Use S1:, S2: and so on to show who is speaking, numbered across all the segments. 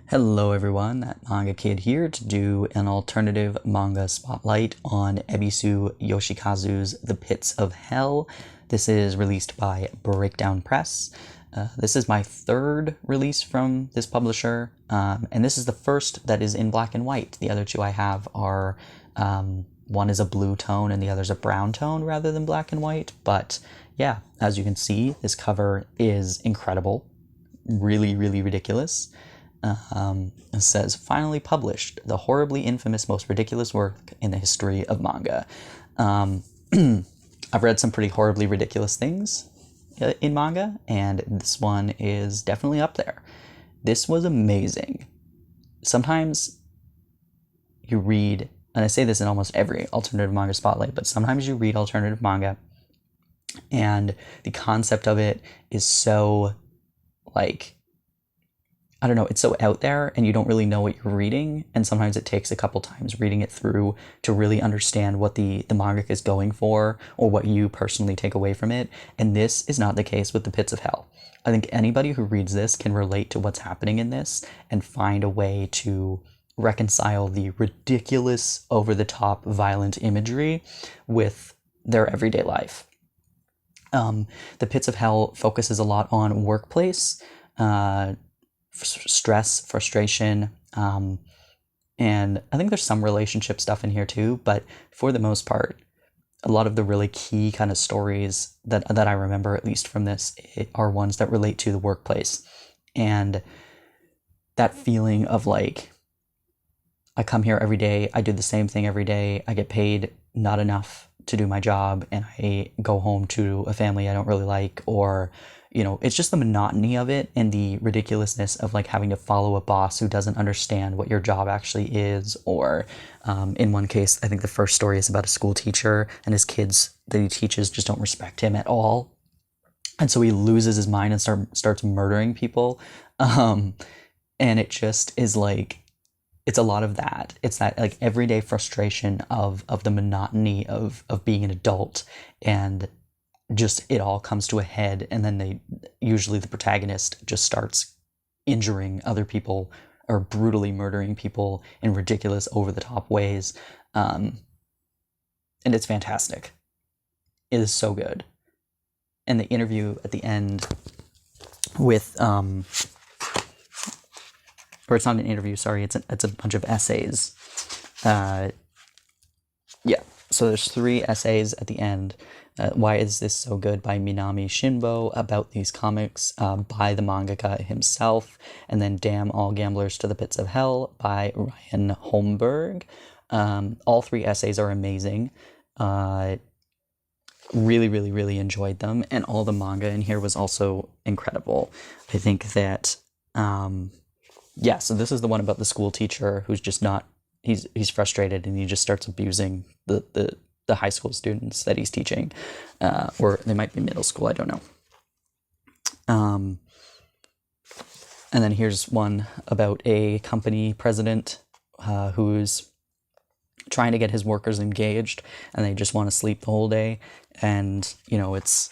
S1: Hello everyone, that Manga Kid here to do an alternative manga spotlight on Ebisu Yoshikazu's The Pits of Hell. This is released by Breakdown Press. This is my third release from this publisher, and this is the first that is in black and white. The other two I have are, one is a blue tone and the other's a brown tone rather than black and white, but yeah, as you can see, this cover is incredible. Really, really ridiculous. It says, finally published, the horribly infamous, most ridiculous work in the history of manga. I've read some pretty horribly ridiculous things in manga, and this one is definitely up there. This was amazing. Sometimes you read, and I say this in almost every alternative manga spotlight, but sometimes you read alternative manga, and the concept of it is so, like, I don't know, it's so out there and you don't really know what you're reading, and sometimes it takes a couple times reading it through to really understand what the mangaka is going for or what you personally take away from it, and this is not the case with The Pits of Hell. I think anybody who reads this can relate to what's happening in this and find a way to reconcile the ridiculous, over-the-top, violent imagery with their everyday life. The Pits of Hell focuses a lot on workplace, stress, frustration, and I think there's some relationship stuff in here too, but for the most part, a lot of the really key kind of stories that I remember, at least from this, are ones that relate to the workplace. And that feeling of like, I come here every day, I do the same thing every day, I get paid not enough to do my job, and I go home to a family I don't really like, or it's just the monotony of it and the ridiculousness of like having to follow a boss who doesn't understand what your job actually is. Or in one case, I think the first story is about a school teacher and his kids that he teaches just don't respect him at all. And so he loses his mind and starts murdering people. And it just is like, it's a lot of that. It's that like everyday frustration of the monotony of being an adult, and just it all comes to a head, and then usually the protagonist just starts injuring other people or brutally murdering people in ridiculous, over-the-top ways. And it's fantastic. It is so good. And the interview at the end with, or it's not an interview, sorry, it's a bunch of essays. Yeah, so there's 3 essays at the end. Why Is This So Good by Minami Shinbo, about these comics by the mangaka himself, and then Damn All Gamblers to the Pits of Hell by Ryan Holmberg. All 3 essays are amazing. Really, really, really enjoyed them, and all the manga in here was also incredible. I think that, so this is the one about the school teacher who's just not, he's frustrated and he just starts abusing the high school students that he's teaching, or they might be middle school, I don't know. And then here's one about a company president who's trying to get his workers engaged, and they just want to sleep the whole day, and it's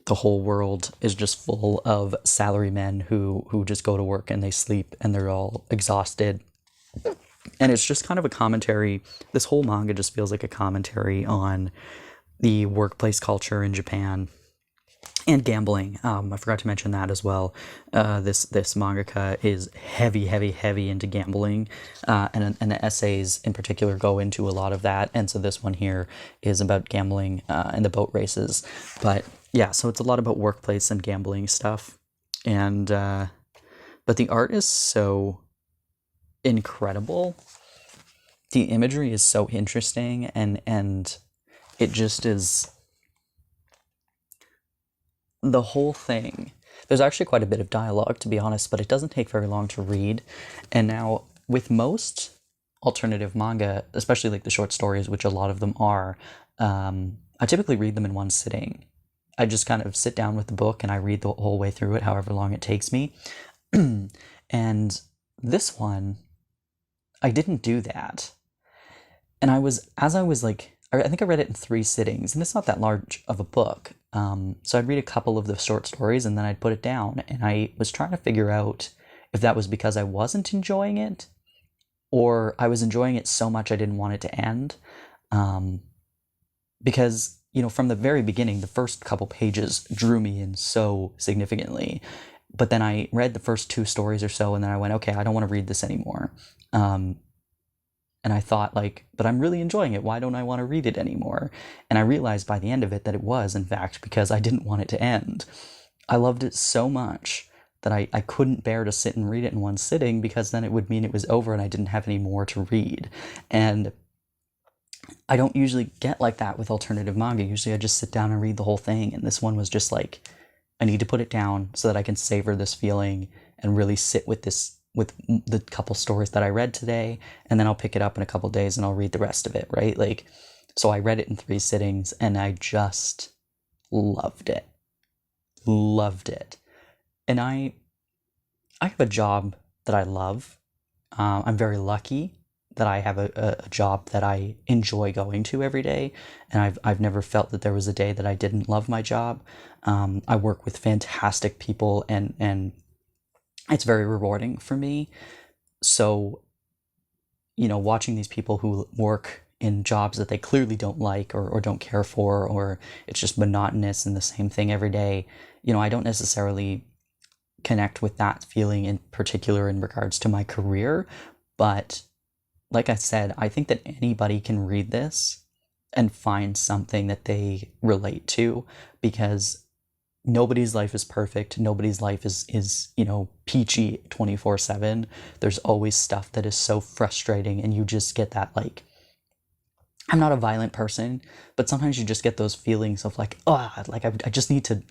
S1: the whole world is just full of salarymen who just go to work and they sleep and they're all exhausted. And it's just kind of a commentary. This whole manga just feels like a commentary on the workplace culture in Japan and gambling. I forgot to mention that as well. This mangaka is heavy into gambling, and the essays in particular go into a lot of that. And so this one here is about gambling and the boat races. But yeah, so it's a lot about workplace and gambling stuff. And but the art is so incredible. The imagery is so interesting, and it just is, the whole thing. There's actually quite a bit of dialogue, to be honest, but it doesn't take very long to read. And now with most alternative manga, especially like the short stories, which a lot of them are, I typically read them in one sitting. I just kind of sit down with the book and I read the whole way through it, however long it takes me. And this one, I didn't do that. And I think I read it in 3 sittings, and it's not that large of a book. So I'd read a couple of the short stories and then I'd put it down, and I was trying to figure out if that was because I wasn't enjoying it, or I was enjoying it so much I didn't want it to end. Because, from the very beginning, the first couple pages drew me in so significantly. But then I read the first 2 stories or so, and then I went, okay, I don't want to read this anymore. And I thought, but I'm really enjoying it. Why don't I want to read it anymore? And I realized by the end of it that it was, in fact, because I didn't want it to end. I loved it so much that I couldn't bear to sit and read it in one sitting, because then it would mean it was over and I didn't have any more to read. And I don't usually get like that with alternative manga. Usually I just sit down and read the whole thing. And this one was just I need to put it down so that I can savor this feeling and really sit with the couple stories that I read today. And then I'll pick it up in a couple days and I'll read the rest of it, right? So I read it in 3 sittings and I just loved it. Loved it. And I have a job that I love. I'm very lucky that I have a job that I enjoy going to every day, and I've never felt that there was a day that I didn't love my job. I work with fantastic people, and it's very rewarding for me. So, watching these people who work in jobs that they clearly don't like or don't care for, or it's just monotonous and the same thing every day, I don't necessarily connect with that feeling in particular in regards to my career. But like I said, I think that anybody can read this and find something that they relate to, because nobody's life is perfect. Nobody's life is peachy 24/7. There's always stuff that is so frustrating, and you just get that I'm not a violent person, but sometimes you just get those feelings of I just need to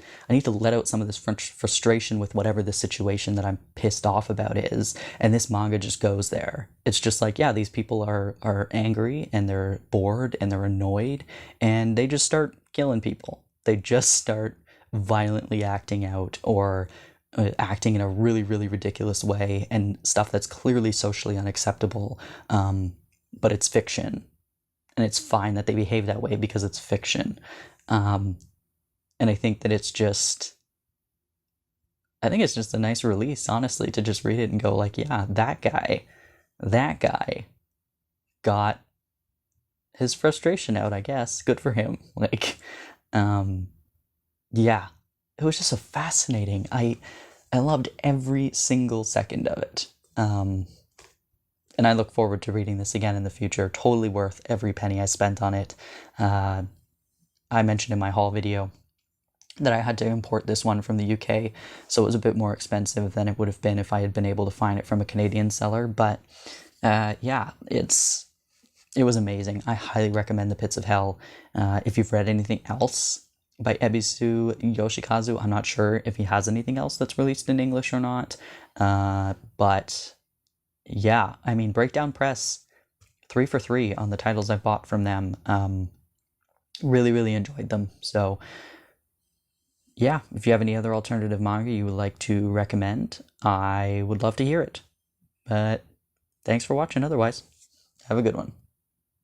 S1: let out some of this frustration with whatever the situation that I'm pissed off about is. And this manga just goes there. It's just these people are angry and they're bored and they're annoyed, and they just start killing people. They just start violently acting out, or acting in a really, really ridiculous way, and stuff that's clearly socially unacceptable. But it's fiction. And it's fine that they behave that way because it's fiction. And I think that it's just a nice release, honestly, to just read it and go yeah, that guy got his frustration out, I guess. Good for him. Yeah, it was just so fascinating. I loved every single second of it. And I look forward to reading this again in the future. Totally worth every penny I spent on it. I mentioned in my haul video that I had to import this one from the UK, so it was a bit more expensive than it would have been if I had been able to find it from a Canadian seller. But yeah, it was amazing. I highly recommend The Pits of Hell. If you've read anything else by Ebisu Yoshikazu, I'm not sure if he has anything else that's released in English or not. But yeah, Breakdown Press, 3 for 3 on the titles I've bought from them. Really, really enjoyed them. So yeah, if you have any other alternative manga you would like to recommend, I would love to hear it. But thanks for watching otherwise. Have a good one.